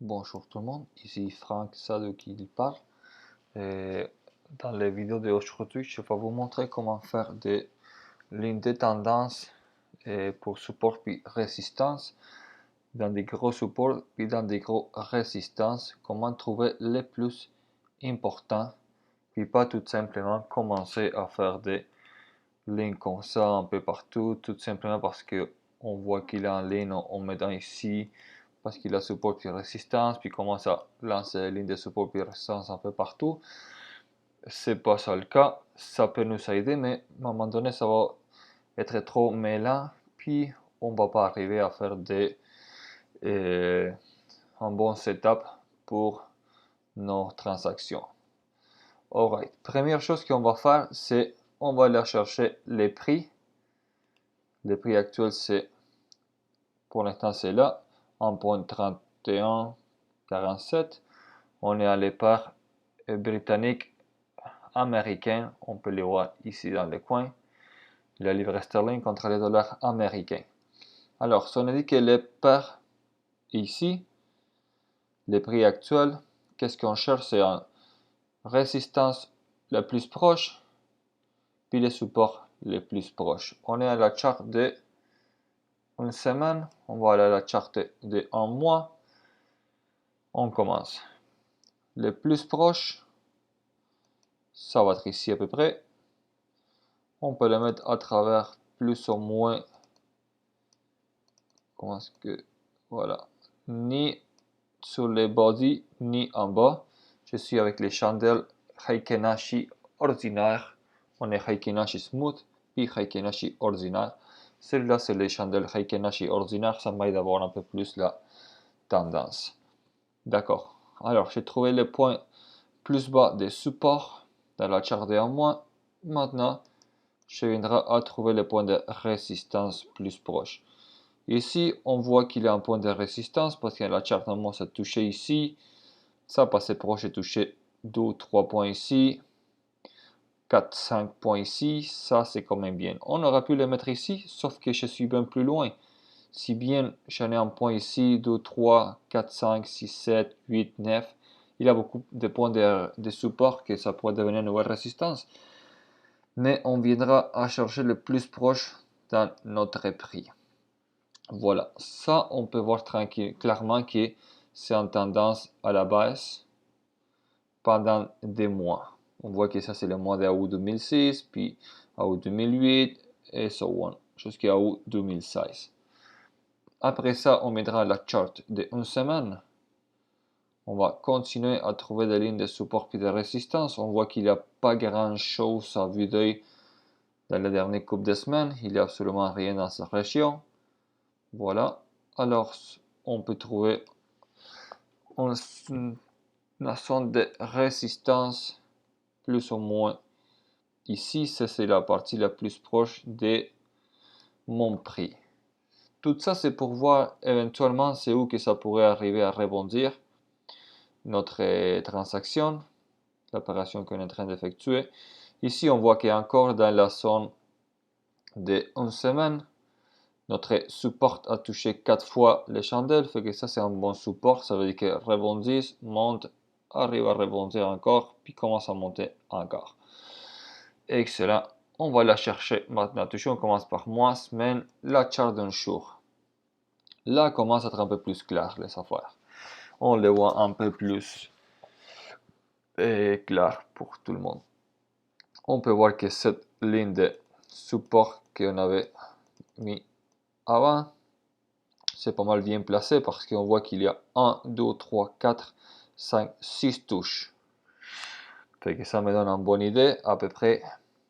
Bonjour tout le monde, ici Franck Sadou qui parle. Et dans les vidéos d'aujourd'hui, je vais vous montrer comment faire des lignes de tendance pour support puis résistance dans des gros supports puis dans des gros résistances. Comment trouver les plus importants puis pas tout simplement commencer à faire des lignes comme ça un peu partout, tout simplement parce que on voit qu'il est en ligne, on met dans ici parce qu'il a support puis résistance, puis commence à lancer les lignes de support puis résistance un peu partout. C'est pas ça le cas, ça peut nous aider, mais à un moment donné, ça va être trop mêlant, puis on va pas arriver à faire un bon setup pour nos transactions. Alright, première chose qu'on va faire, c'est on va aller chercher les prix. Le prix actuel, c'est pour l'instant, c'est là, 1.3147. On est allé par britannique américain. On peut les voir ici dans le coin. La livre sterling contre les dollars américains. Alors, si on a dit que les par ici, les prix actuels, qu'est-ce qu'on cherche? C'est une résistance la plus proche, puis les supports les plus proches. On est à la charte de une semaine. On va aller à la charte de un mois. On commence. Le plus proche, ça va être ici à peu près. On peut le mettre à travers plus ou moins. Comment est-ce que. Voilà. Ni sur les body, ni en bas. Je suis avec les chandelles Heikenashi ordinaires. On est Heikenashi smooth, puis Heikenashi ordinaire. Celle-là, c'est les chandelles Heikenashi ordinaires. Ça m'aide d'avoir un peu plus la tendance. D'accord. Alors, j'ai trouvé les points plus bas des supports dans la charte de 1 mois. Maintenant, je viendrai à trouver les points de résistance plus proches. Ici, on voit qu'il y a un point de résistance parce que la charte 1 mois, ça touchait ici. Ça passait proche et touché 2 ou 3 points ici. 4, 5 points ici. Ça, c'est quand même bien. On aurait pu les mettre ici, sauf que je suis bien plus loin. Si bien j'en ai un point ici, 2, 3, 4, 5, 6, 7, 8, 9. Il y a beaucoup de points de support que ça pourrait devenir une nouvelle résistance. Mais on viendra à chercher le plus proche dans notre prix. Voilà, ça on peut voir clairement que c'est en tendance à la baisse pendant des mois. On voit que ça c'est le mois d'août 2006, puis août 2008 et so on, jusqu'à août 2016. Après ça, on mettra la charte de une semaine. On va continuer à trouver des lignes de support et de résistance. On voit qu'il n'y a pas grand chose à vue d'œil dans les dernières coupes de semaines. Il n'y a absolument rien dans cette région. Voilà. Alors, on peut trouver une zone de résistance plus ou moins ici. C'est la partie la plus proche de mon prix. Tout ça, c'est pour voir éventuellement c'est où que ça pourrait arriver à rebondir notre transaction, l'opération qu'on est en train d'effectuer. Ici, on voit qu'il est encore dans la zone de 1 semaine. Notre support a touché 4 fois les chandelles, fait que ça c'est un bon support, ça veut dire que rebondissent, monte, arrive à rebondir encore, puis commence à monter encore. Excellent, on va la chercher maintenant. Toujours on commence par mois, semaine, la charte d'un jour. Là commence à être un peu plus clair les affaires. On les voit un peu plus clair pour tout le monde. On peut voir que cette ligne de support qu'on avait mis avant, c'est pas mal bien placé parce qu'on voit qu'il y a 1, 2, 3, 4, 5, 6 touches. Fait que ça me donne une bonne idée à peu près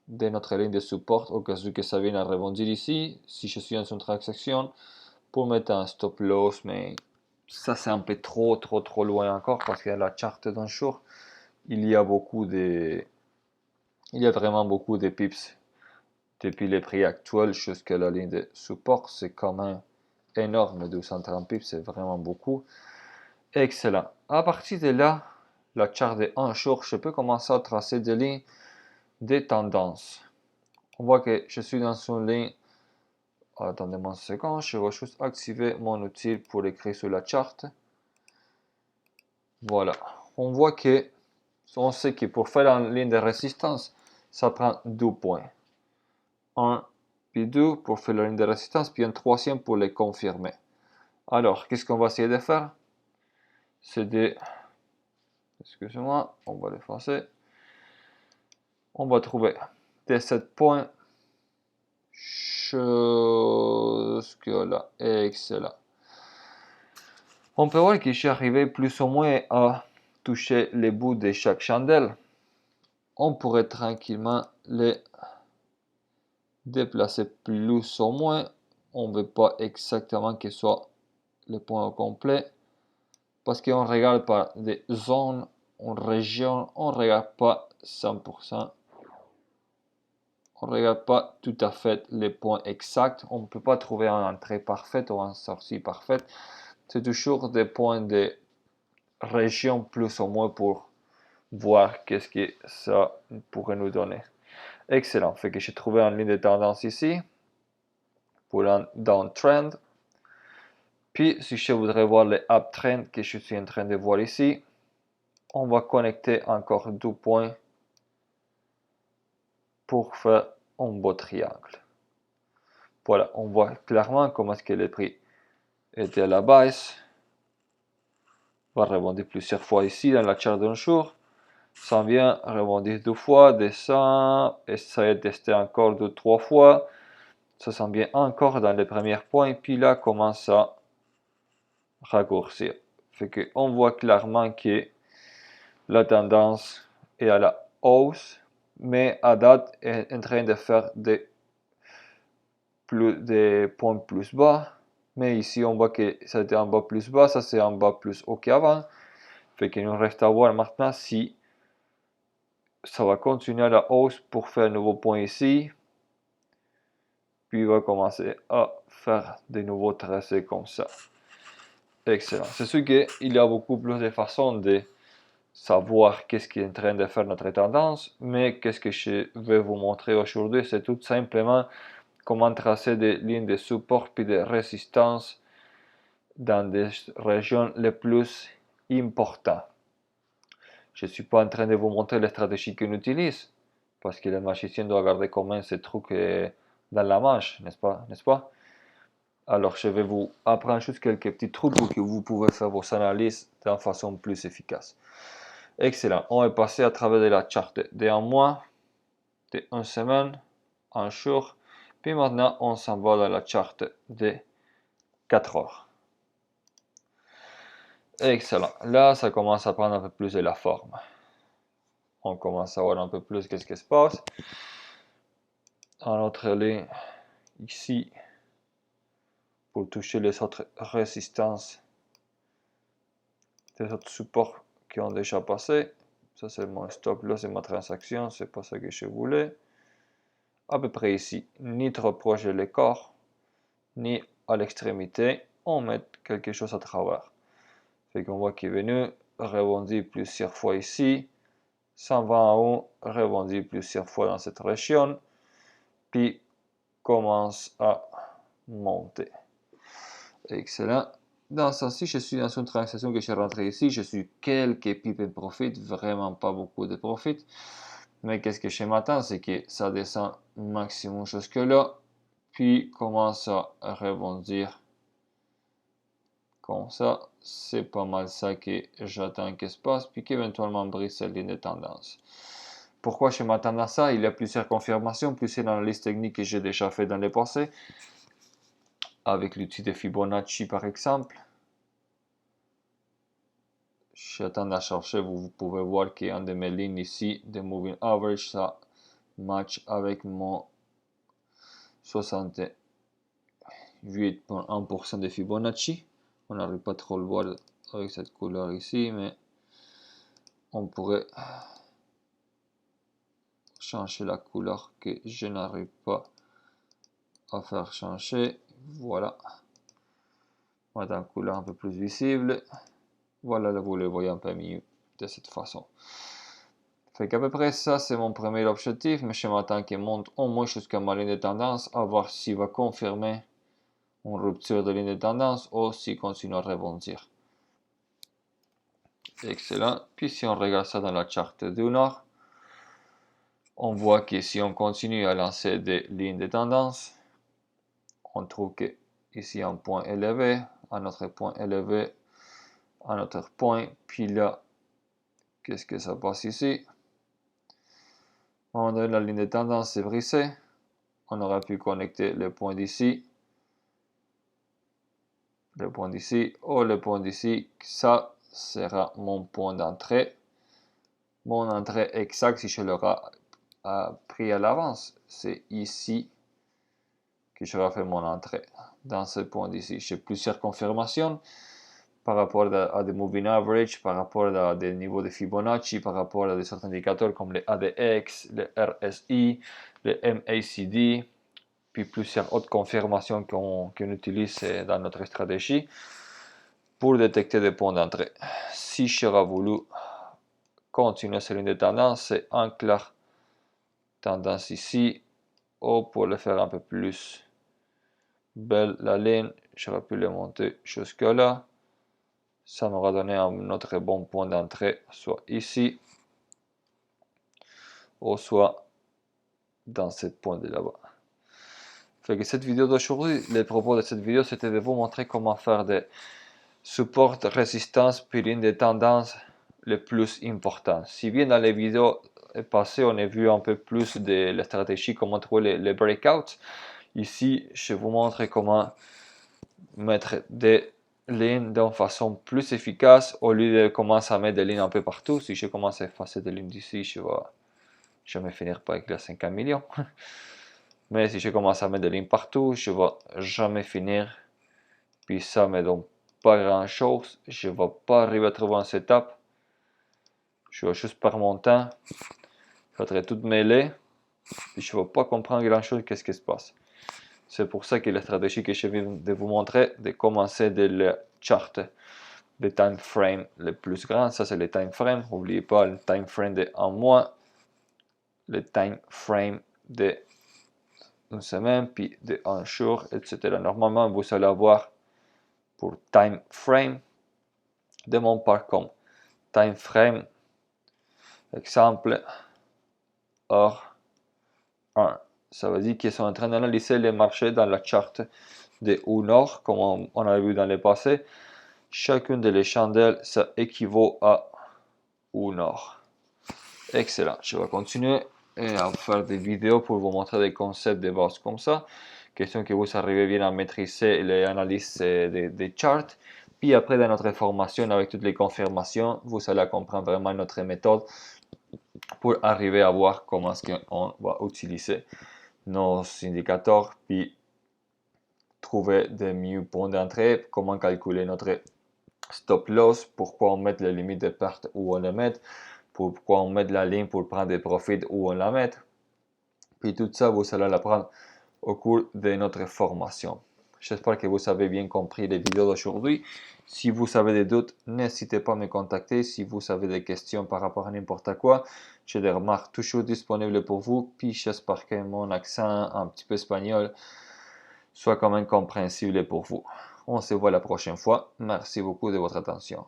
de notre ligne de support au cas où que ça vienne à rebondir ici. Si je suis dans une transaction, pour mettre un stop loss, mais ça c'est un peu trop loin encore parce que la charte d'un jour, il y a vraiment beaucoup de pips depuis les prix actuels jusqu'à la ligne de support. C'est quand même énorme, 230 pips, c'est vraiment beaucoup. Excellent. À partir de là, la charte de 1 jour, je peux commencer à tracer des lignes de tendance. On voit que je suis dans une ligne. Attendez-moi une seconde, je vais juste activer mon outil pour écrire sur la charte. Voilà. On voit que, on sait que pour faire la ligne de résistance, ça prend 2 points. 1 puis 2 pour faire la ligne de résistance, puis un troisième pour les confirmer. Alors, qu'est-ce qu'on va essayer de faire? C'est de... Excusez-moi, on va l'effacer. On va trouver des 7 points jusque-là. Excellent. On peut voir que je suis arrivé plus ou moins à toucher les bouts de chaque chandelle. On pourrait tranquillement les déplacer plus ou moins. On ne veut pas exactement que ce soit le point au complet. Parce qu'on regarde par des zones, en région, on ne regarde pas 100%. On ne regarde pas tout à fait les points exacts. On ne peut pas trouver une entrée parfaite ou une sortie parfaite. C'est toujours des points de région plus ou moins pour voir qu'est-ce que ça pourrait nous donner. Excellent. Fait que j'ai trouvé une ligne de tendance ici pour un downtrend. Puis, si je voudrais voir les uptrend que je suis en train de voir ici, on va connecter encore 2 points pour faire un beau triangle. Voilà, on voit clairement comment est-ce que le prix était à la base. On va rebondir plusieurs fois ici dans la charte d'un jour. Ça vient rebondir 2 fois, descend, essayer de tester encore 2-3 fois. Ça s'en vient encore dans les premiers points, puis là commence à raccourcir. Fait que on voit clairement que la tendance est à la hausse, mais à date est en train de faire des points plus bas. Mais ici on voit que ça a été un bas plus bas, ça c'est un bas plus haut qu'avant. Fait qu'il nous reste à voir maintenant si ça va continuer à la hausse pour faire un nouveau point ici. Puis il va commencer à faire des nouveaux tracés comme ça. Excellent. C'est sûr qu'il y a beaucoup plus de façons de savoir qu'est-ce qui est en train de faire notre tendance, mais qu'est-ce que je vais vous montrer aujourd'hui, c'est tout simplement comment tracer des lignes de support puis de résistance dans des régions les plus importantes. Je ne suis pas en train de vous montrer les stratégies qu'on utilise, parce que le magicien doit garder quand même ces trucs dans la manche, n'est-ce pas? Alors, je vais vous apprendre juste quelques petits trucs pour que vous pouvez faire vos analyses d'une façon plus efficace. Excellent. On est passé à travers de la charte de 1 mois, de 1 semaine, 1 jour. Puis maintenant, on s'en va dans la charte de 4 heures. Excellent. Là, ça commence à prendre un peu plus de la forme. On commence à voir un peu plus qu'est-ce qui se passe. En autre ligne, ici, pour toucher les autres résistances, les autres supports qui ont déjà passé. Ça, c'est mon stop loss et ma transaction. C'est pas ça que je voulais. À peu près ici, ni trop proche de l'écart, ni à l'extrémité. On met quelque chose à travers. Fait qu'on voit qu'il est venu, rebondir plusieurs fois ici, s'en va en haut, rebondir plusieurs fois dans cette région, puis commence à monter. Excellent. Dans ce sens-ci, je suis dans une transaction que je suis rentré ici. Je suis quelques pips de profit, vraiment pas beaucoup de profit. Mais qu'est-ce que je m'attends, c'est que ça descend maximum jusque là, puis commence à rebondir comme ça. C'est pas mal ça que j'attends qu'il se passe, puis qu'éventuellement brise cette ligne de tendance. Pourquoi je m'attends à ça? Il y a plusieurs confirmations, plusieurs analyses techniques que j'ai déjà fait dans le passé, avec l'outil de Fibonacci par exemple. J'attends à chercher, vous pouvez voir qu'un de mes lignes ici, de Moving Average, ça match avec mon 68,1% de Fibonacci. On n'arrive pas trop à le voir avec cette couleur ici, mais on pourrait changer la couleur que je n'arrive pas à faire changer. Voilà. On va dans une couleur un peu plus visible. Voilà, là vous le voyez un peu mieux de cette façon. Fait qu'à peu près ça, c'est mon premier objectif, mais je m'attends qu'il monte au moins jusqu'à ma ligne de tendance, à voir s'il va confirmer une rupture de ligne de tendance ou s'il continue à rebondir. Excellent. Puis si on regarde ça dans la charte du nord, on voit que si on continue à lancer des lignes de tendance, on trouve que ici un point élevé, un autre point élevé, un autre point, puis là, qu'est-ce que ça passe ici? À un moment donné, la ligne de tendance s'est brisée. On aurait pu connecter le point d'ici, le point d'ici, ou le point d'ici. Ça sera mon point d'entrée. Mon entrée exacte, si je l'aurai pris à l'avance, c'est ici que j'aurai fait mon entrée, dans ce point d'ici. J'ai plusieurs confirmations par rapport à des moving average, par rapport à des niveaux de Fibonacci, par rapport à des autres indicateurs comme le ADX, le RSI, le MACD, puis plusieurs autres confirmations qu'on utilise dans notre stratégie pour détecter des points d'entrée. Si j'aurais voulu continuer sur une des tendances, c'est un clair tendance ici, ou pour le faire un peu plus belle la ligne, j'aurais pu le monter jusque là. Ça m'aura donné un autre bon point d'entrée, soit ici, ou soit dans ce point de là-bas. Fait que cette vidéo d'aujourd'hui, le propos de cette vidéo, c'était de vous montrer comment faire des supports, résistance, puis une des tendances les plus importantes. Si bien dans les vidéos passées, on a vu un peu plus de la stratégie, comment trouver les breakouts. Ici, je vous montre comment mettre des lignes d'une façon plus efficace au lieu de commencer à mettre des lignes un peu partout. Si je commence à effacer des lignes d'ici, je vais jamais finir par écrire 50 millions. Mais si je commence à mettre des lignes partout, je vais jamais finir. Puis ça me donne pas grand chose. Je ne vais pas arriver à trouver un setup. Je vais juste perdre mon temps. Je vais être tout mêlé. Puis je ne vais pas comprendre grand chose qu'est-ce qui se passe. C'est pour ça que la stratégie que je viens de vous montrer, de commencer de la charte de time frame le plus grand, ça c'est le time frame. N'oubliez pas le time frame de 1 mois, le time frame de une semaine, puis de 1 jour, etc. Normalement, vous allez avoir pour time frame de mon part comme time frame, exemple, or 1. Ça veut dire qu'ils sont en train d'analyser les marchés dans la charte de U Nord, comme on a vu dans le passé. Chacune de les chandelles, ça équivaut à U Nord. Excellent. Je vais continuer à faire des vidéos pour vous montrer des concepts de base comme ça. Question que vous arrivez bien à maîtriser les analyses des charts. Puis après, dans notre formation, avec toutes les confirmations, vous allez comprendre vraiment notre méthode pour arriver à voir comment est-ce qu'on va utiliser nos indicateurs, puis trouver des mieux points d'entrée, comment calculer notre stop loss, pourquoi on met les limites de perte où on les met, pourquoi on met la ligne pour prendre des profits où on la met. Puis tout ça, vous allez l'apprendre au cours de notre formation. J'espère que vous avez bien compris les vidéos d'aujourd'hui. Si vous avez des doutes, n'hésitez pas à me contacter. Si vous avez des questions par rapport à n'importe quoi, j'ai des remarques toujours disponibles pour vous. Puis j'espère que mon accent un petit peu espagnol soit quand même compréhensible pour vous. On se voit la prochaine fois. Merci beaucoup de votre attention.